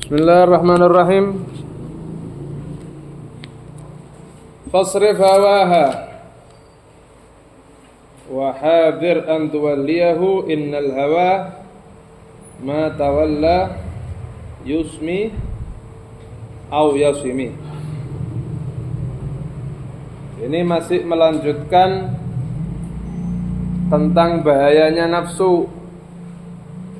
Bismillahirrahmanirrahim. Fasrif hawaha wa hadir an tuwalliyahu innal hawa ma tawalla yusmi au yasimi. Ini masih melanjutkan tentang bahayanya nafsu.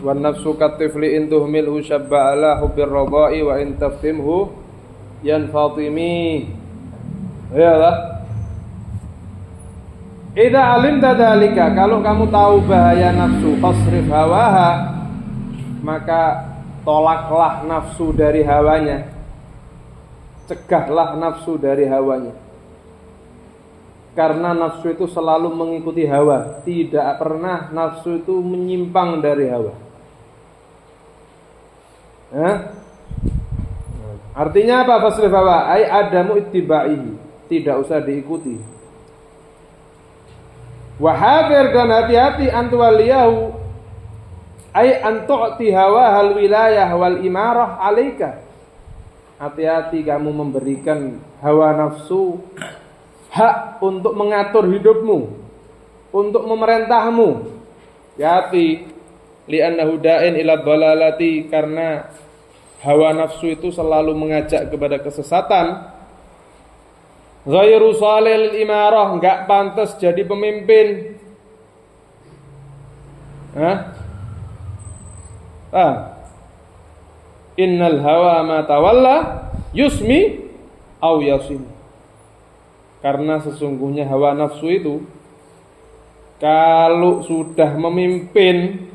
Wan nafsu katifli in tuhmilhu syabba ala hubbir radai wa in taftimhu yanfatimi. Ya lah. Idza alimta dzalika, kalau kamu tahu bahaya nafsu, fasrif hawaha, maka tolaklah nafsu dari hawanya. Cegahlah nafsu dari hawanya. Karena nafsu itu selalu mengikuti hawa, tidak pernah nafsu itu menyimpang dari hawa. Artinya apa fasrif hawa? Ai adamu ittiba'ihi, tidak usah diikuti. Wa hafir, dan hati-hati antuwaliyahu, ai antu'ti hawa hal wilayah wal imarah alaika. Hati-hati kamu memberikan hawa nafsu hak untuk mengatur hidupmu, untuk memerintahmu. Hati, li'annahu da'in ila dhalalati, karena hawa nafsu itu selalu mengajak kepada kesesatan. Ghairu salil imarah, enggak pantas jadi pemimpin. Innal hawa ma tawalla yusmi au yasim. Karena sesungguhnya hawa nafsu itu kalau sudah memimpin,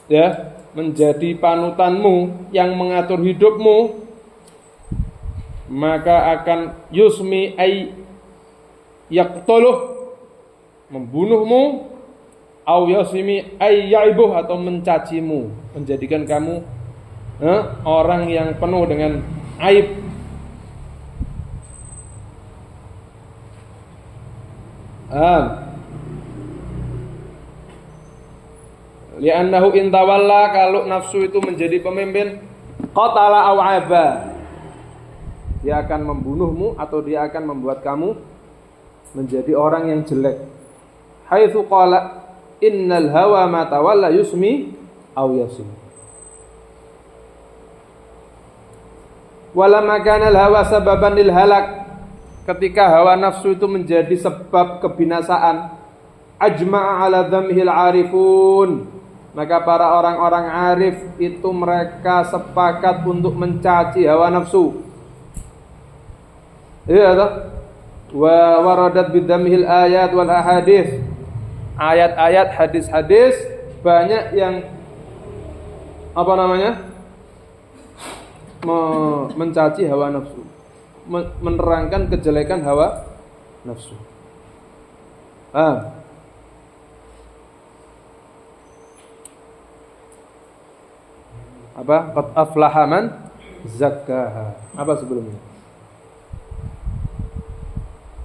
ya, menjadi panutanmu yang mengatur hidupmu, maka akan yusmi ay yaqtuluh, membunuhmu, au yasimi ay yaibuh, atau mencacimu, menjadikan kamu orang yang penuh dengan aib. Li'annahu intawalla, kalau nafsu itu menjadi pemimpin, qatala aw aba, dia akan membunuhmu atau dia akan membuat kamu menjadi orang yang jelek. Haitsu qala innal hawa ma tawalla yusmi aw yasim. Walamma kana al hawa sababan lil halak, ketika hawa nafsu itu menjadi sebab kebinasaan, ajma'a ala dhammihil arifun, maka para orang-orang arif itu mereka sepakat untuk mencaci hawa nafsu. Iya toh? Wa waradat bidhammihil ayat wal ahadits. Ayat-ayat, hadis-hadis banyak yang mencaci hawa nafsu, menerangkan kejelekan hawa nafsu. Apa? Qad aflaha man zakkaha. Apa sebelumnya?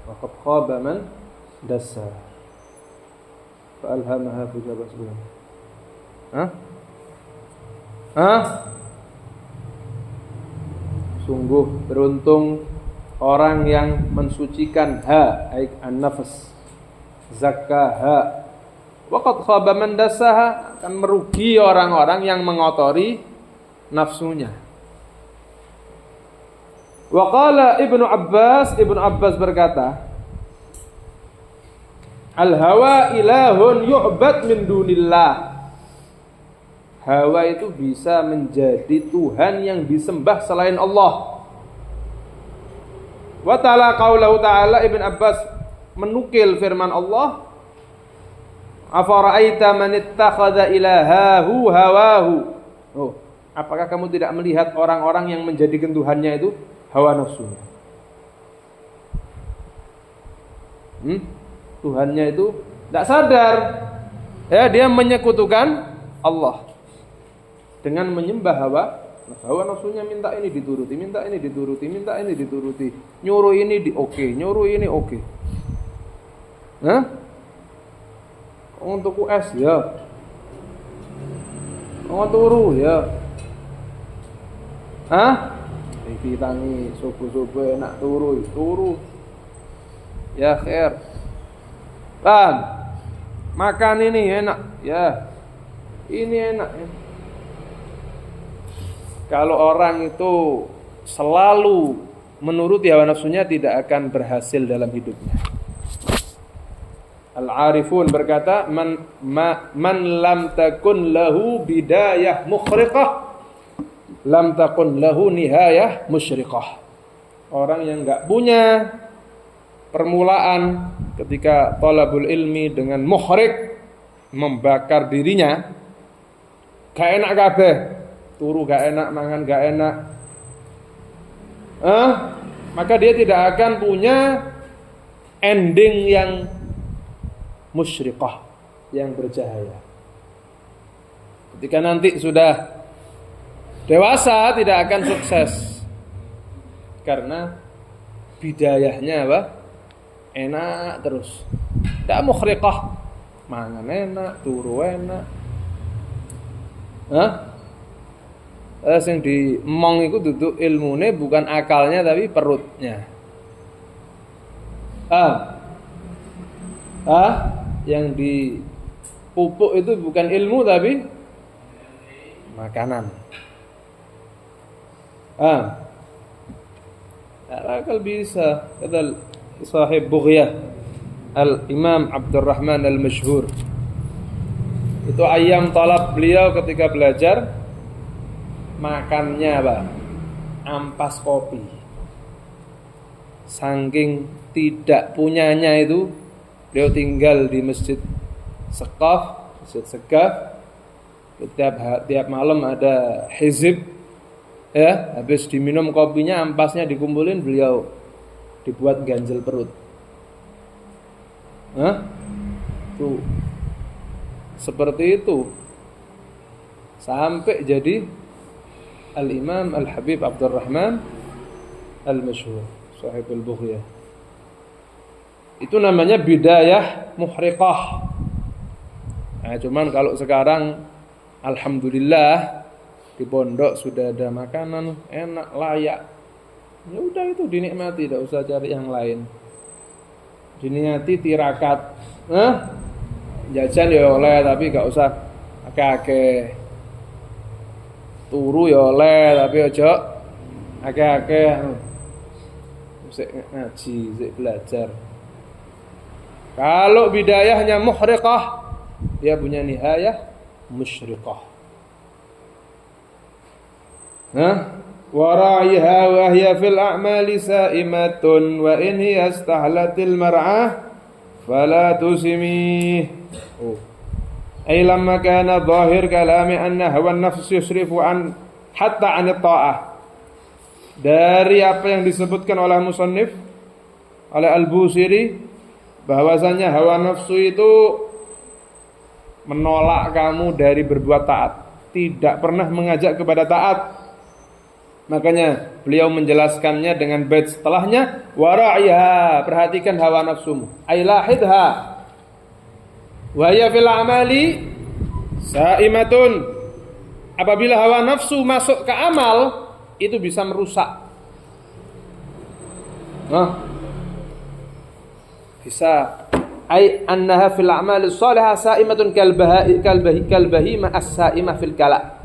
Wa qad khaba man dassaha. Fa alhamaha fujaba sebelumnya. Sungguh beruntung orang yang mensucikan an-nafs, zakkaha. Wa qad khaba man dassaha, akan merugi orang-orang yang mengotori nafsunya. Wa qala Ibnu Abbas berkata, al hawa ilahun yu'bad min dunillah. Hawa itu bisa menjadi Tuhan yang disembah selain Allah. Wa ta'ala qaulahu ta'ala, Ibnu Abbas menukil firman Allah, afara'aita man ittakhadha ilahahu hawahu. Apakah kamu tidak melihat orang-orang yang menjadikan Tuhannya itu hawa nafsunya? Tuhannya itu tidak sadar, ya, dia menyekutukan Allah dengan menyembah hawa nafsunya. Minta ini dituruti, minta ini dituruti, minta ini dituruti, nyuruh ini nyuruh ini oke. Untuk US ya, turu ya, Hah? Iki tangi subuh-subuh enak turu. Ya khair. Paham? Makan ini enak, ya. Ini enak ya. Kalau orang itu selalu menuruti hawa nafsunya tidak akan berhasil dalam hidupnya. Al-Arifun berkata, man lam takun lahu bidayah mukhriqah, lam takun lahu nihayah musyriqah. Orang yang enggak punya permulaan ketika thalabul ilmi dengan mukhriq, membakar dirinya, gak enak kabeh, turu gak enak, mangan gak enak, maka dia tidak akan punya ending yang musyriqah, yang bercahaya. Ketika nanti sudah dewasa tidak akan sukses karena bidayahnya apa? Enak terus. Tidak mukhriqah, mangan enak, turu enak. Yang diemong itu duduk ilmune bukan akalnya tapi perutnya. Yang dipupuk itu bukan ilmu tapi makanan. Akal bisa. Kata sahib Bughyah Al-Imam Abdurrahman Al-Masyhur, itu ayam talab beliau ketika belajar, makannya apa? Ampas kopi. Saking tidak punyanya itu, beliau tinggal di Masjid Sekaf, Masjid Segaf. Tiap malam ada hizib, ya, habis diminum kopinya, ampasnya dikumpulin, beliau dibuat ganjel perut. Tuh. Seperti itu. Sampai jadi Al-Imam Al-Habib Abdurrahman Al-Masyhur, Sahibul Bughyah. Itu namanya bidayah muhriqah. Nah, cuman kalau sekarang alhamdulillah di pondok sudah ada makanan enak, layak. Ya udah itu dinikmati, tidak usah cari yang lain. Dinikmati tirakat. Jajan ya oleh tapi gak usah akeh-akeh. Turu ya oleh tapi aja akeh-akeh. Sik ngaji, sik belajar. Kalau bidayahnya muhriqah, dia punya nihayah musyriqah. Wara'iha wa hiya fil a'mali sa'imatun wa in hiya istahlatil mar'ah fala tusimi. Ay lamma kana dhahir kalami anna hawa an-nafs yusrifu an hatta 'an at-ta'ah. Dari apa yang disebutkan oleh musannif, oleh Al-Busiri, bahwasanya hawa nafsu itu menolak kamu dari berbuat taat, tidak pernah mengajak kepada taat. Makanya beliau menjelaskannya dengan bait setelahnya, wara'iha, perhatikan hawa nafsumu, ailahidha wa hiya fil amali sa'imatun. Apabila hawa nafsu masuk ke amal, itu bisa merusak. Bisa. Ai annaha fil a'mali shalihah sa'imatun kalbahima as-sa'imah fil kala.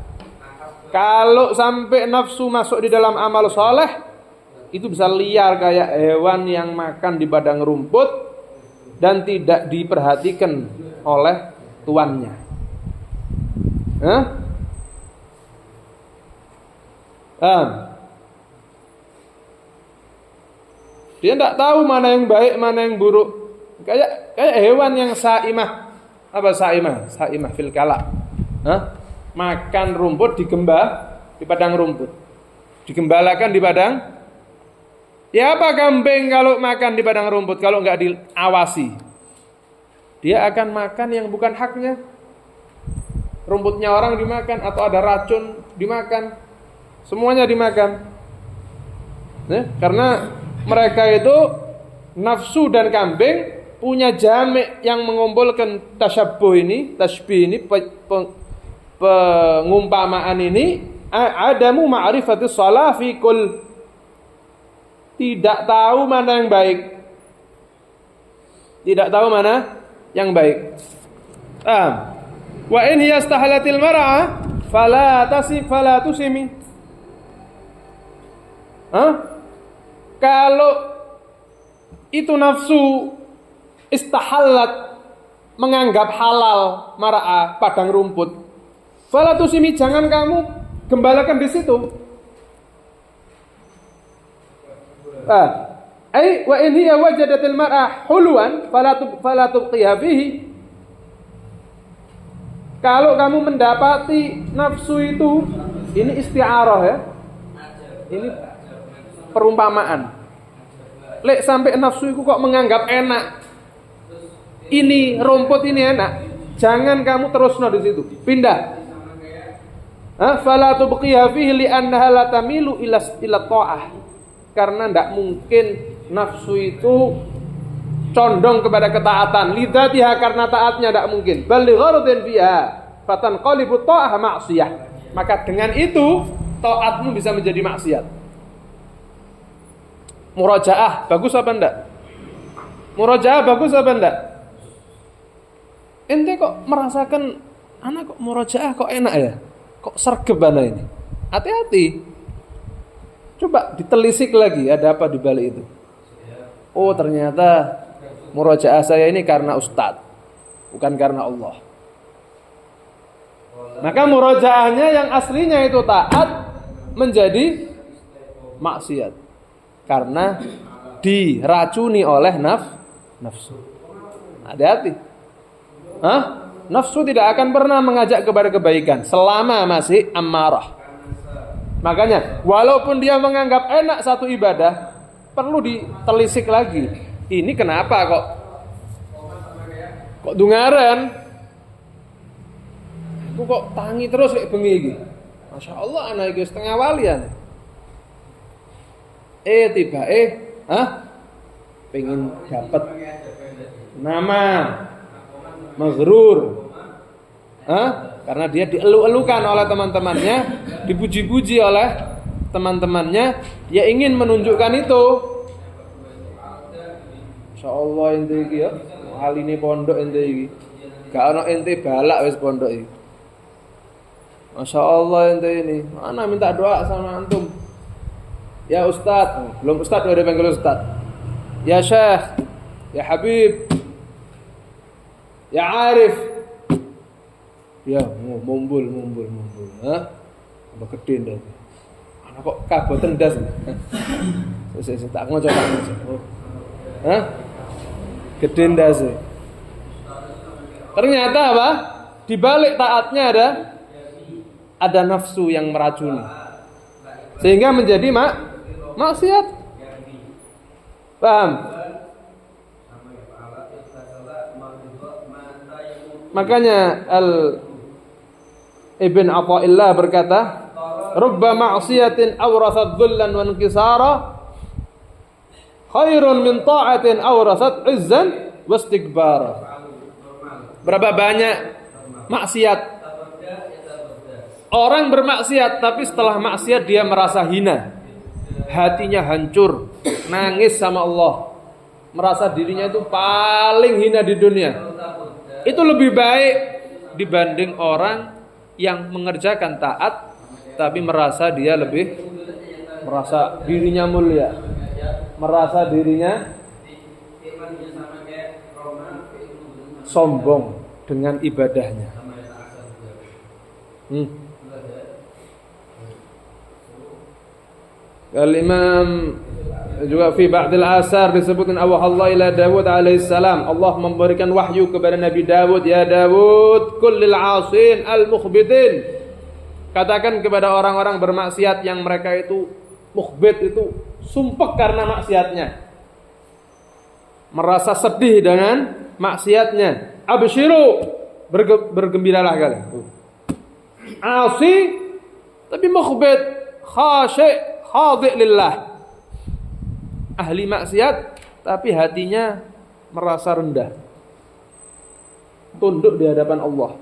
Kalau sampai nafsu masuk di dalam amal soleh, itu bisa liar kayak hewan yang makan di padang rumput dan tidak diperhatikan oleh tuannya. Dia tidak tahu mana yang baik, mana yang buruk. Kayak hewan yang sa'imah. Apa sa'imah? Sa'imah fil kala. Makan rumput di padang rumput. Digembalakan di padang. Ya apa kambing kalau makan di padang rumput kalau enggak diawasi? Dia akan makan yang bukan haknya. Rumputnya orang dimakan atau ada racun dimakan. Semuanya dimakan. Karena mereka itu nafsu dan kambing punya jami' yang mengumpulkan tasyabbuh ini, tasbih ini, pengumpamaan ini adamu ma'rifatis shalah fi kull, tidak tahu mana yang baik. Tidak tahu mana yang baik. Wa in hiya istahalatil mar'a fala tusimi. Kalau itu nafsu istahalat, menganggap halal mar'a, padang rumput, fala tusimi, jangan kamu gembalakan di situ. Wa in hiya wajadatil mar'a huluan fala tubqiha fihi. Kalau kamu mendapati nafsu itu, ini isti'arah ya. Ini perumpamaan. Lek sampai nafsu itu kok menganggap enak, ini rumput ini enak, jangan kamu terusno di situ. Pindah. Fala tubqiha fihi li'annaha la tamilu ila ta'ah. Karena tidak mungkin nafsu itu condong kepada ketaatan, lidzatiha, karena taatnya tidak mungkin. Bal li gharadin fiha fatanqalibu ta'ah ma'siyah. Maka dengan itu taatmu bisa menjadi maksiat. Murajaah bagus apa enggak? Murajaah bagus apa enggak? Ente kok merasakan anak kok murajaah kok enak ya? Kok sergep ana ini? Hati-hati. Coba ditelisik lagi, ada apa di balik itu? Oh, ternyata murajaah saya ini karena ustadz, bukan karena Allah. Maka murajaahnya yang aslinya itu taat menjadi maksiat karena diracuni oleh nafsu. Hati-hati. Nafsu tidak akan pernah mengajak kepada kebaikan selama masih ammarah. Makanya walaupun dia menganggap enak satu ibadah, perlu ditelisik lagi. Ini kenapa kok dungaran? Aku kok tangi terus kayak bengi iki. Masya Allah anak iki setengah walian. Pengen dapat nama maghrur. Karena dia dielu-elukan oleh teman-temannya, dipuji-puji oleh teman-temannya, dia ingin menunjukkan itu. Insyaallah ente iki ya, aline pondok ente iki. Gak ono ente balak wis pondok iki. Masyaallah ente ini. Mana minta doa sama antum. Ya Ustaz, belum Ustaz udah dipanggil Ustaz. Ya Syekh, ya Habib, ya Arif. Ya, mumbul. Apa gede ndak? Ana kok kaboten ndas. Wis tak ngoco. Gede ndas. Ternyata apa? Di balik taatnya ada nafsu yang meracuni. Sehingga menjadi maksiat. Paham? Makanya Ibn Athaillah berkata, "Rubba ma'siyatin awrasat dhullan wa inkisara khairun min ta'atin awrasat 'izzan wa istikbara." Berapa banyak maksiat orang bermaksiat, tapi setelah maksiat dia merasa hina, hatinya hancur, nangis sama Allah, merasa dirinya itu paling hina di dunia. Itu lebih baik dibanding orang yang mengerjakan taat tapi merasa dirinya mulia, merasa dirinya sombong dengan ibadahnya. Al-Imam juga fi ba'dil asar disebutkan Allah ila Dawud alaihissalam, Allah memberikan wahyu kepada Nabi Dawud, ya Dawud kullil 'asin al-mukhbitin, katakan kepada orang-orang bermaksiat yang mereka itu mukhbit, itu sumpek karena maksiatnya, merasa sedih dengan maksiatnya, absyiru, bergembiralah kalian. Asi tapi mukhbit, khasyi' khadhi' lillah, ahli maksiat tapi hatinya merasa rendah, tunduk di hadapan Allah.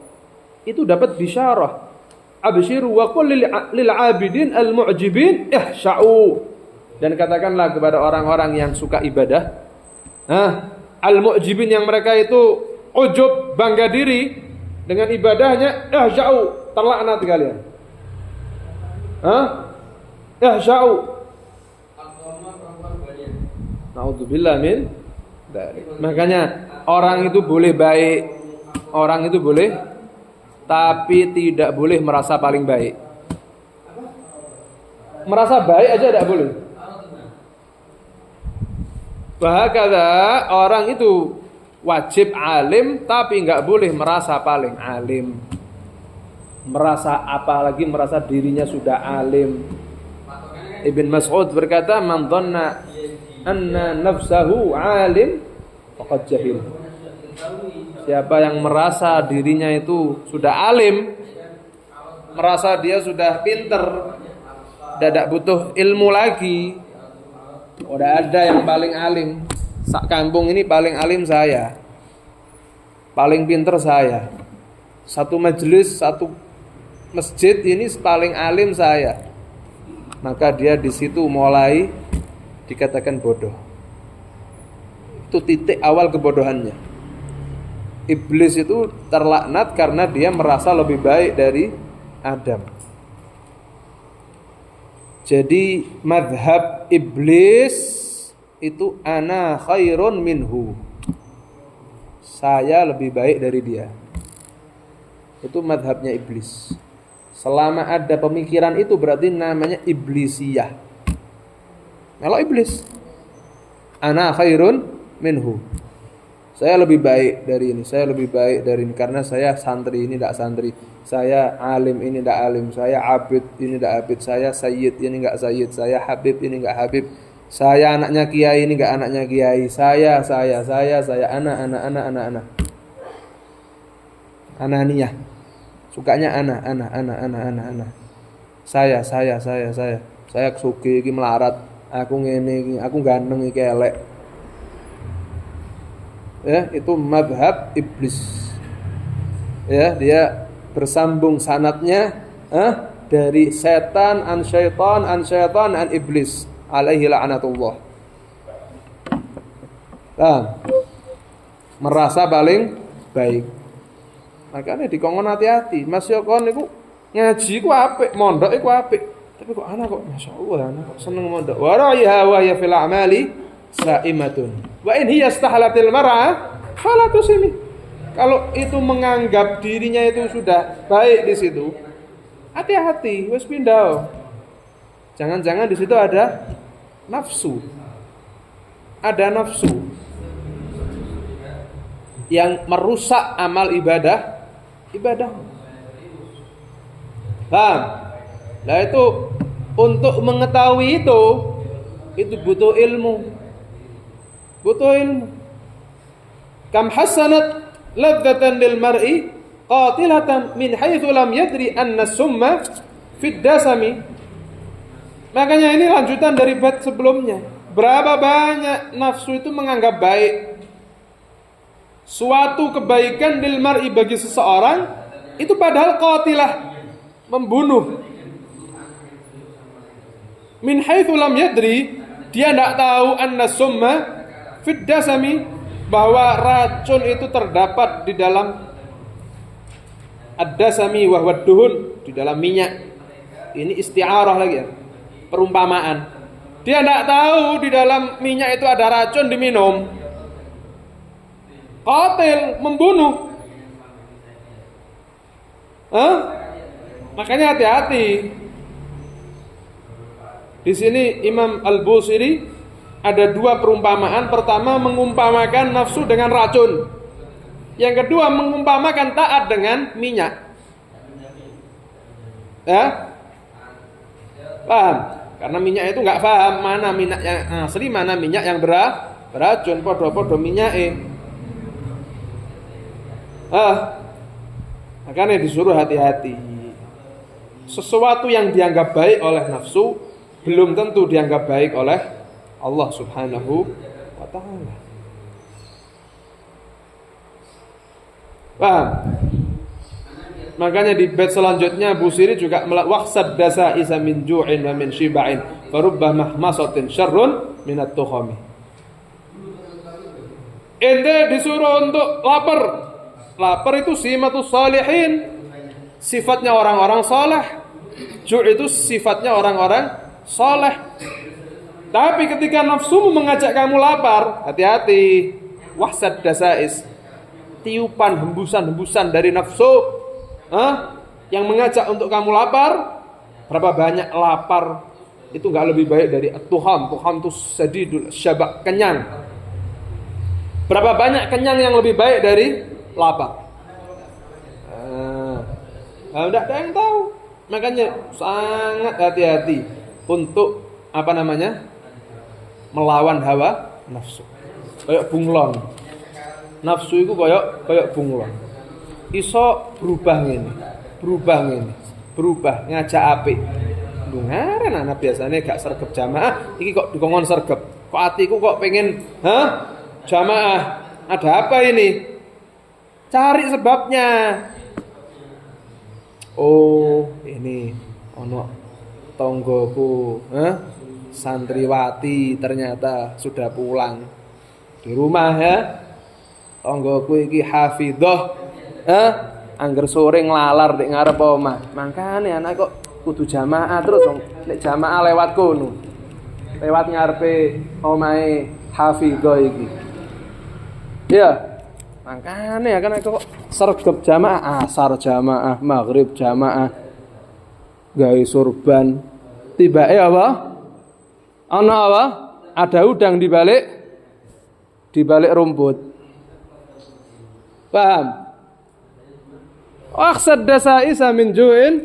Itu dapat bisyarah, abshiru wa qul lil 'abidin al mu'jibin ihsya'u. Dan katakanlah kepada orang-orang yang suka ibadah, al mu'jibin yang mereka itu ujub, bangga diri dengan ibadahnya, ihsya'u, terlaknat kalian. Ihsya'u. Na'udzubillah min dzalik. Makanya orang itu boleh baik, orang itu boleh, tapi tidak boleh merasa paling baik. Merasa baik aja tidak boleh. Bahakala orang itu wajib alim, tapi nggak boleh merasa paling alim. Merasa apalagi merasa dirinya sudah alim. Ibn Mas'ud berkata, "Man dhanna anna nafsahu alim faqad jahil." Siapa yang merasa dirinya itu sudah alim, merasa dia sudah pinter, tidak butuh ilmu lagi, udah ada yang paling alim. Sak kampung ini paling alim saya, paling pinter saya. Satu majelis, satu masjid ini paling alim saya. Maka dia di situ mulai dikatakan bodoh. Itu titik awal kebodohannya. Iblis itu terlaknat karena dia merasa lebih baik dari Adam. Jadi madhab iblis itu ana khairun minhu. Saya lebih baik dari dia. Itu madhabnya iblis. Selama ada pemikiran itu berarti namanya iblisiyah. Kalau iblis, ana khairun minhu. Saya lebih baik dari ini, saya lebih baik dari ini karena saya santri ini tidak santri, saya alim ini tidak alim, saya abid ini tidak abid, saya sayyid ini enggak sayyid, saya habib ini enggak habib, saya anaknya kiai ini enggak anaknya kiai, saya anak. Ananiyah. Sukanya ana. Saya. Saya sugih iki melarat, aku ngene iki, aku ganteng iki elek. Ya, itu madhab iblis. Ya, dia bersambung sanadnya dari setan an syaitan an iblis alaihi la'natullah. Merasa paling baik. Makanya dikongkon hati-hati. Mas yo kon niku ngaji ku apik, mondok iku apik. Tapi kok ana kok masyaallah ana kok seneng mondok. Wa ra'iha wa ya fil a'mali sa'imatun. Wa in hiya istahalatil mar'a fala tusimi. Kalau itu menganggap dirinya itu sudah baik di situ, hati-hati, wis pindah. Jangan-jangan di situ ada nafsu. Ada nafsu yang merusak amal ibadah. Paham? Nah itu untuk mengetahui itu butuh ilmu. Kam hasanat ladzatan lil mar'i qatilatan min haitsu lam yadri anna summa fid dasami. Makanya ini lanjutan dari bab sebelumnya. Berapa banyak nafsu itu menganggap baik suatu kebaikan lil mar'i bagi seseorang, itu padahal qatilah, membunuh. Min haitsu lam yadri, dia tidak tahu anna summa fid dasami, bahwa racun itu terdapat di dalam ad-dasami wa huwa duhun, di dalam minyak. Ini isti'arah lagi ya, perumpamaan. Dia tidak tahu di dalam minyak itu ada racun diminum. Qatil, membunuh. Makanya hati-hati. Di sini Imam Al-Busiri ada dua perumpamaan. Pertama, mengumpamakan nafsu dengan racun. Yang kedua, mengumpamakan taat dengan minyak. Ya? Paham? Karena minyak itu enggak paham mana minyak yang asli, mana minyak yang beracun. Podo-podo minyak. Makanya disuruh hati-hati. Sesuatu yang dianggap baik oleh nafsu belum tentu dianggap baik oleh Allah Subhanahu wa ta'ala. Paham? Makanya di bait selanjutnya Busiri juga waqsad dasa isa min ju'in wa min shiba'in farubba mahmasatin syarrun minat tuhami. Ente disuruh untuk lapar. Lapar itu simatus salihin, sifatnya orang-orang saleh. Ju' itu sifatnya orang-orang saleh. Tapi ketika nafsumu mengajak kamu lapar, hati-hati. Waqsad dasais, tiupan hembusan-hembusan dari nafsu yang mengajak untuk kamu lapar. Berapa banyak lapar itu nggak lebih baik dari tuham. Tuham itu sadidul syabak, kenyang. Berapa banyak kenyang yang lebih baik dari lapar? Tidak ada yang tahu. Makanya sangat hati-hati untuk melawan hawa nafsu. Kayak bunglon. Nafsu itu kayak bunglon. Iso berubah ngajak apik. Lho ngaren anak biasanya gak sergep jamaah, iki kok dikongkon sergep. Kok atiku kok pengen jamaah. Ada apa ini? Cari sebabnya. Oh, ini ono tonggoku, santriwati ternyata sudah pulang di rumah ya. Tonggoku iki hafidhah. Angger sore nglalar nek ngarep omah. Mangkane anak kok kudu jamaah terus nek jamaah lewat kono. Lewat ngarepe omahe hafidhah iki. Ya. Mangkane kan kok sergep jamaah, asar jamaah, maghrib jamaah. Gawe surban. Tibake apa? Ana apa? Ada udang di balik rumput. Paham? Aqsad dasaisa min ju'in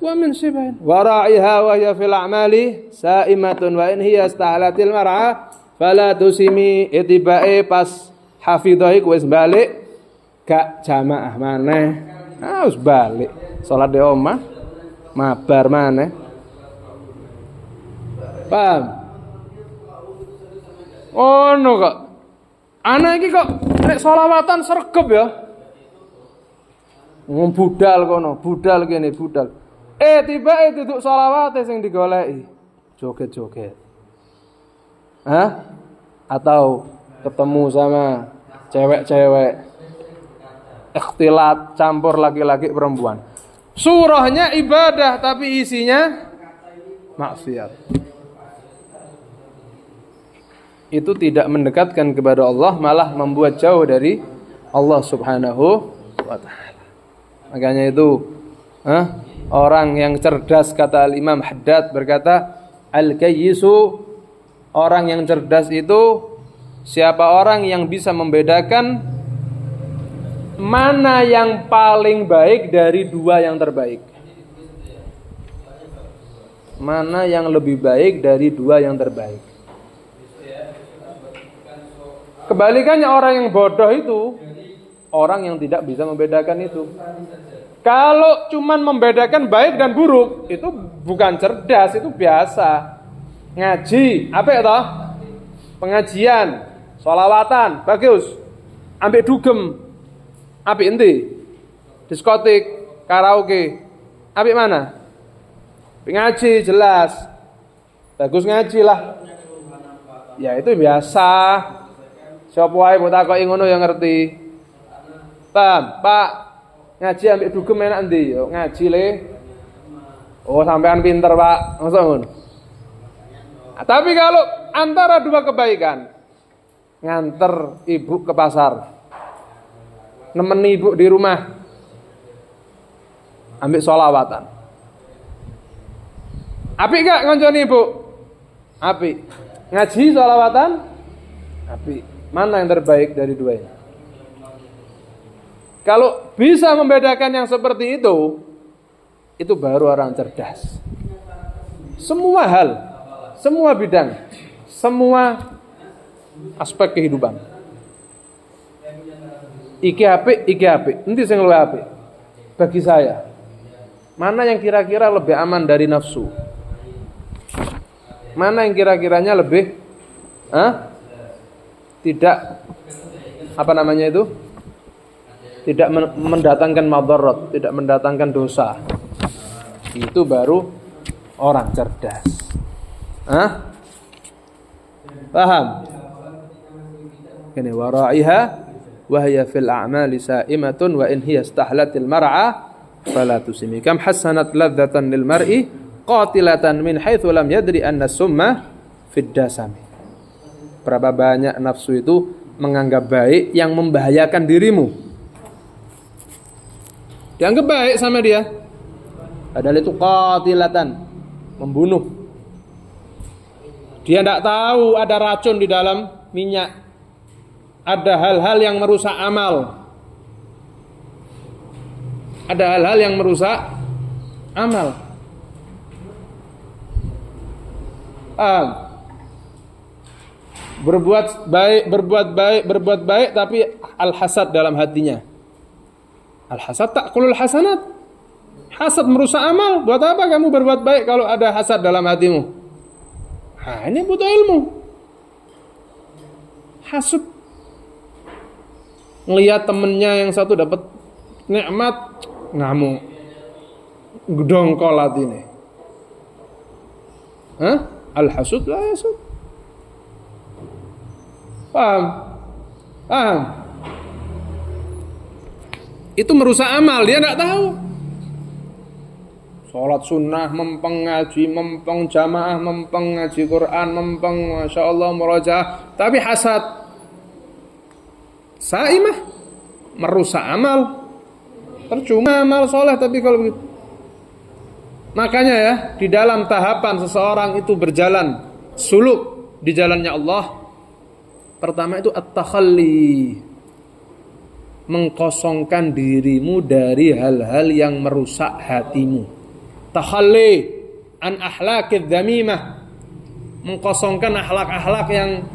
wa min shibain wa ra'iha wa hiya fil a'mali sa'imatun wa in hiya istahalatil mar'a fala tusimi. Tibae pas hafidhah iku wis balik gak jamaah maneh. Wis balik salat di omah mabar maneh. Paham? Ono kok anak iki kok nek selawatan sregep ya. Budal kono, budal kene, budal. Tibake duduk selawate sing digoleki. Joget-joget. Atau ketemu sama cewek-cewek. Ikhtilat, campur laki-laki perempuan. Surahnya ibadah tapi isinya maksiat. Itu tidak mendekatkan kepada Allah, malah membuat jauh dari Allah Subhanahu wa ta'ala. Makanya itu orang yang cerdas, kata Al-Imam Haddad berkata, al-kayyisu, orang yang cerdas itu siapa orang yang bisa membedakan mana yang paling baik dari dua yang terbaik. Mana yang lebih baik dari dua yang terbaik. Kebalikannya orang yang bodoh itu orang yang tidak bisa membedakan itu. Kalau cuman membedakan baik dan buruk, itu bukan cerdas, itu biasa. Ngaji, apa itu? Pengajian, sholawatan, bagus. Ambek dugem, apik endi? Diskotik, karaoke, apik mana? Ngaji jelas. Bagus ngaji lah. Ya itu biasa. Siapa wae mbok takoki ngono ya ngerti. Paham, Pak? Ngaji ambek dugem enak endi? Yo ngaji le. Oh, sampean pinter, Pak. Masa ngono? Tapi kalau antara dua kebaikan, nganter ibu ke pasar, nemeni ibu di rumah, ambil sholawatan. Apik gak ngonconi ibu? Apik. Ngaji sholawatan? Apik. Mana yang terbaik dari dua ini? Kalau bisa membedakan yang seperti itu baru orang cerdas. Semua hal, semua bidang, semua aspek kehidupan. Iki apik, nanti sing luwih apik. Bagi saya, mana yang kira-kira lebih aman dari nafsu? Mana yang kira-kiranya lebih tidak tidak mendatangkan madarat, tidak mendatangkan dosa. Itu baru orang cerdas. Hah? Paham? Ini wara'iha wa hiya fil a'mali sa'imatun wa in hiya istahlatil mar'a fala tusimi kam hasanat ladzatan lil mar'i qatilatan min haitsu lam yadri anna summa fid dasami. Berapa banyak nafsu itu menganggap baik yang membahayakan dirimu. Dianggap baik sama dia, padahal itu qatilatan, membunuh. Dia tidak tahu ada racun di dalam minyak. Ada hal-hal yang merusak amal. Ada hal-hal yang merusak amal. Berbuat baik, tapi al-hasad dalam hatinya. Al-hasad ta'kulul hasanat. Hasad merusak amal. Buat apa kamu berbuat baik kalau ada hasad dalam hatimu? Nah, ini butuh ilmu. Hasud. Ngelihat temennya yang satu dapat nikmat, ngamuk, dongkol hati ini. Al-hasud la yasud. Paham? Itu merusak amal, dia tidak tahu. Sholat sunnah, mempeng ngaji, mempeng jamaah, mempeng ngaji Quran, mempeng Masya Allah murajaah, tapi hasad saimah, merusak amal. Percuma amal soleh tapi kalau begitu. Makanya ya, di dalam tahapan seseorang itu berjalan suluk di jalannya Allah, pertama itu at-takhalli, mengkosongkan dirimu dari hal-hal yang merusak hatimu. Takhalli an akhlaqidz dzamimah, mengkosongkan akhlak-akhlak yang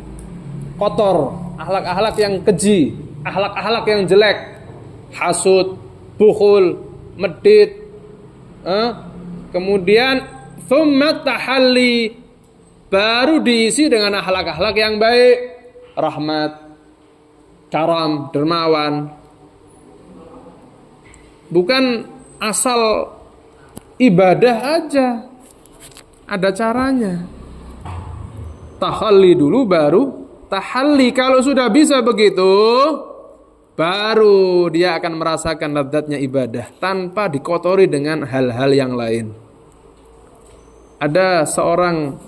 kotor, akhlak-akhlak yang keji, akhlak-akhlak yang jelek, hasud, bukhul, medit. Kemudian tsumma tahalli, baru diisi dengan akhlak-akhlak yang baik, rahmat, karam, dermawan. Bukan asal ibadah aja, ada caranya. Tahalli dulu baru tahalli. Kalau sudah bisa begitu, baru dia akan merasakan lezatnya ibadah tanpa dikotori dengan hal-hal yang lain. Ada seorang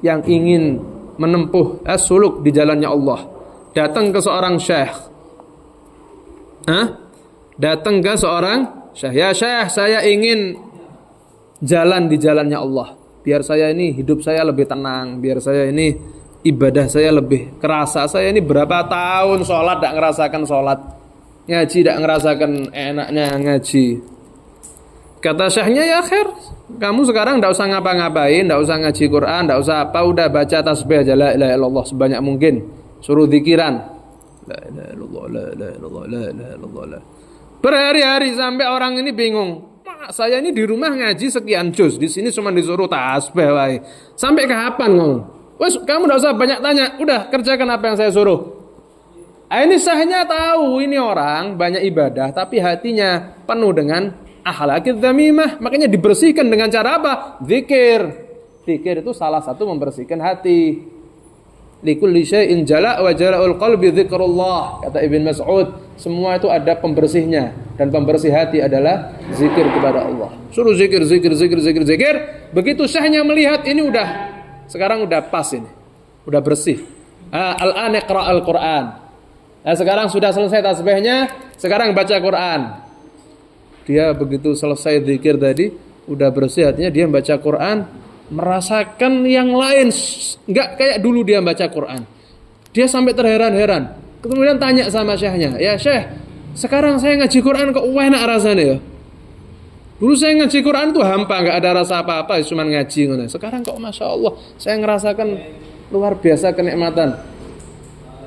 yang ingin menempuh suluk di jalannya Allah, datang ke seorang syekh. Datang ke seorang syekh. Ya syekh, saya ingin jalan di jalannya Allah. Biar saya ini hidup saya lebih tenang, biar saya ini ibadah saya lebih kerasa. Saya ini berapa tahun sholat tidak ngerasakan sholat, ngaji tidak ngerasakan enaknya ngaji. Kata syekhnya, ya khair, kamu sekarang tidak usah ngapa-ngapain, tidak usah ngaji Quran, tidak usah apa, udah baca tasbih aja, la ilaha illallah sebanyak mungkin, suruh zikiran, la ilaha illallah, la ilaha illallah, la ilaha illallah. Berhari-hari sampai orang ini bingung. Saya ini di rumah ngaji sekian juz, di sini cuma disuruh tasbih wae. Sampai kapan kamu? Wes, kamu enggak usah banyak tanya, udah kerjakan apa yang saya suruh. Ini sahnya tahu ini orang banyak ibadah tapi hatinya penuh dengan akhlaqidz dzamimah, makanya dibersihkan dengan cara apa? Zikir. Zikir itu salah satu membersihkan hati. Likulli syai'in jala' wa jala'ul qalbi dzikrullah, kata Ibn Mas'ud. Semua itu ada pembersihnya, dan pembersih hati adalah zikir kepada Allah. Suruh zikir. Begitu syahnya melihat ini sekarang udah pas ini, udah bersih. Al-an iqra al-Quran. Sekarang sudah selesai tasbihnya, sekarang baca Quran. Dia begitu selesai zikir tadi, udah bersih hatinya, dia baca Quran, merasakan yang lain, nggak kayak dulu dia baca Quran. Dia sampai terheran-heran. Kemudian tanya sama syekhnya, ya syekh, sekarang saya ngaji Quran kok enak rasanya ya? Dulu saya ngaji Quran tuh hampa, nggak ada rasa apa-apa, cuma ngaji. Sekarang kok masya Allah, saya ngerasakan luar biasa kenikmatan.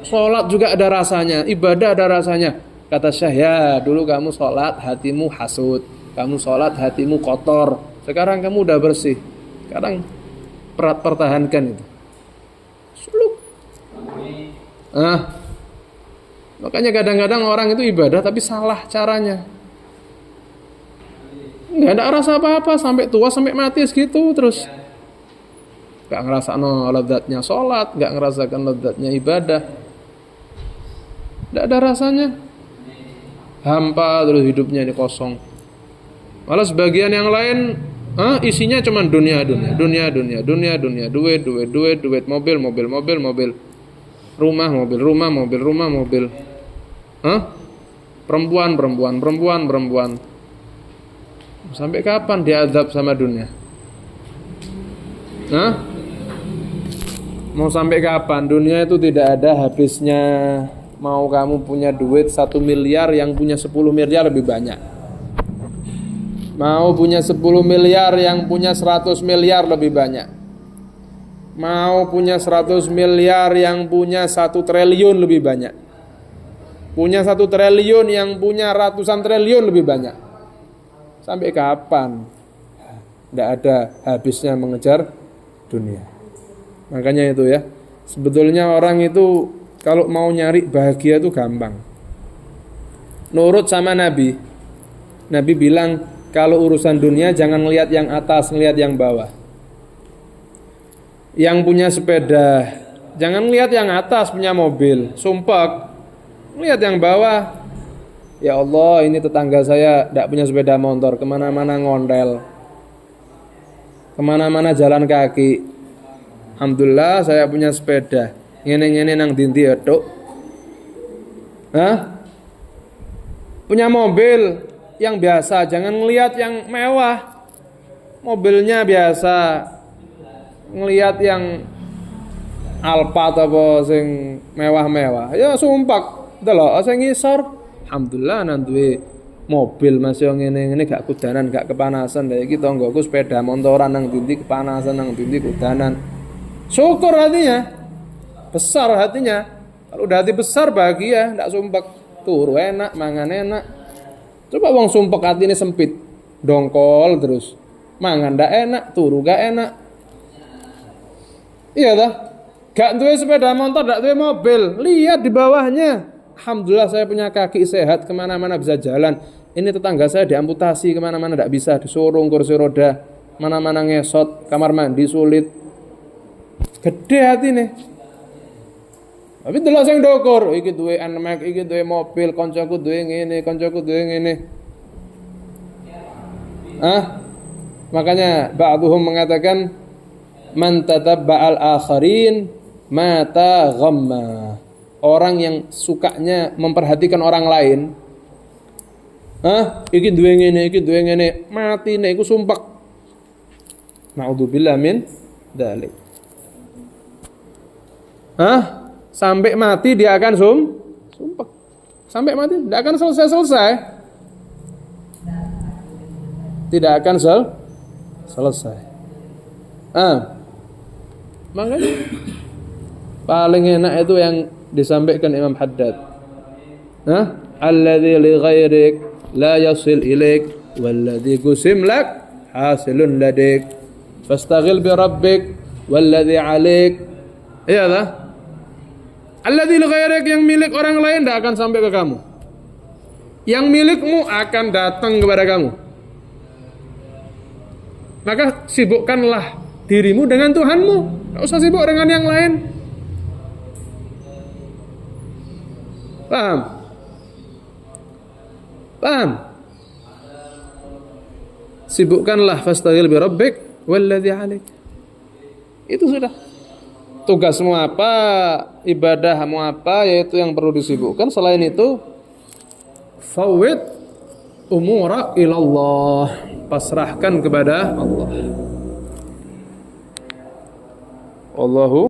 Sholat juga ada rasanya, ibadah ada rasanya. Kata syekh, ya dulu kamu sholat hatimu hasud, kamu sholat hatimu kotor. Sekarang kamu udah bersih. Sekarang pertahankan itu. Suluk. Makanya kadang-kadang orang itu ibadah tapi salah caranya. Nggak ada rasa apa-apa sampai tua sampai mati segitu terus. Nggak ngerasakan lezatnya sholat, nggak ngerasakan lezatnya ibadah. Nggak ada rasanya. Hampa terus hidupnya ini kosong. Malah sebagian yang lain isinya cuma dunia, duit, mobil, rumah, mobil. Perempuan. Sampai kapan diazab sama dunia? Mau sampai kapan? Dunia itu tidak ada habisnya. Mau kamu punya duit 1 miliar, yang punya 10 miliar lebih banyak. Mau punya 10 miliar, yang punya 100 miliar lebih banyak. Mau punya 100 miliar, yang punya 1 triliun lebih banyak. Punya 1 triliun, yang punya ratusan triliun lebih banyak. Sampai kapan? Tidak ada habisnya mengejar dunia. Makanya itu ya, sebetulnya orang itu kalau mau nyari bahagia itu gampang. Nurut sama Nabi. Nabi bilang, kalau urusan dunia jangan ngelihat yang atas, ngelihat yang bawah. Yang punya sepeda, jangan ngelihat yang atas punya mobil, sumpek. Ngelihat yang bawah. Ya Allah, ini tetangga saya tidak punya sepeda motor, kemana-mana ngondel, kemana-mana jalan kaki. Alhamdulillah saya punya sepeda. Ngene-ngene nang dindi ya, Duk. Punya mobil yang biasa, jangan ngelihat yang mewah. Mobilnya biasa. Ngelihat yang Alphard apa sing mewah-mewah. Ya sumpah, delok sing ngisor. Alhamdulillah nang duwe mobil masih ngene-ngene gak kudanan, gak kepanasan. Lah iki tanggoku sepeda motoran nang dindi kepanasan, nang dindi kudanan. Syukur hatinya. Besar hatinya. Kalau udah hati besar bahagia, ndak sumpek, turu enak, mangan enak. Coba wong sumpek hatine sempit, dongkol terus. Mangan ndak enak, turu gak enak. Iya dah. Gak duwe sepeda motor, gak duwe mobil, lihat di bawahnya. Alhamdulillah saya punya kaki sehat, kemana-mana bisa jalan. Ini tetangga saya diamputasi, kemana-mana gak bisa, disuruh kursi roda, mana-mana ngesot, kamar mandi sulit. Gede hati nih. Tapi delok sing ndukur, iki duwe NMAX, iki duwe mobil, kancaku duwe ngene. Makanya ba'dhum mengatakan man tatabba'al akharin mata ghamma. Orang yang sukanya memperhatikan orang lain. Iki duwe ngene, matine iku sumpek. Na'udzubillah min dzalik. Sampai mati dia akan sumpek. Sampai mati tidak akan selesai. Tidak akan selesai. Makanya paling enak itu yang disampaikan Imam Haddad. Alladzi li ghairik la yasil ilaik walladzi qusim lak hasilun ladik. Fastaghil bi rabbik walladzi 'alaik. Iyalah. Alladzi li ghairik, yang milik orang lain tidak akan sampai ke kamu. Yang milikmu akan datang kepada kamu. Maka sibukkanlah dirimu dengan Tuhanmu. Tidak usah sibuk dengan yang lain. Paham? Sibukkanlah fastaghil bi rabbik walladzi 'alaik. Itu sudah. Tugasmu apa, ibadahmu apa, yaitu yang perlu disibukkan. Selain itu, fawwid umurak ilallah, pasrahkan kepada Allah. Wallahu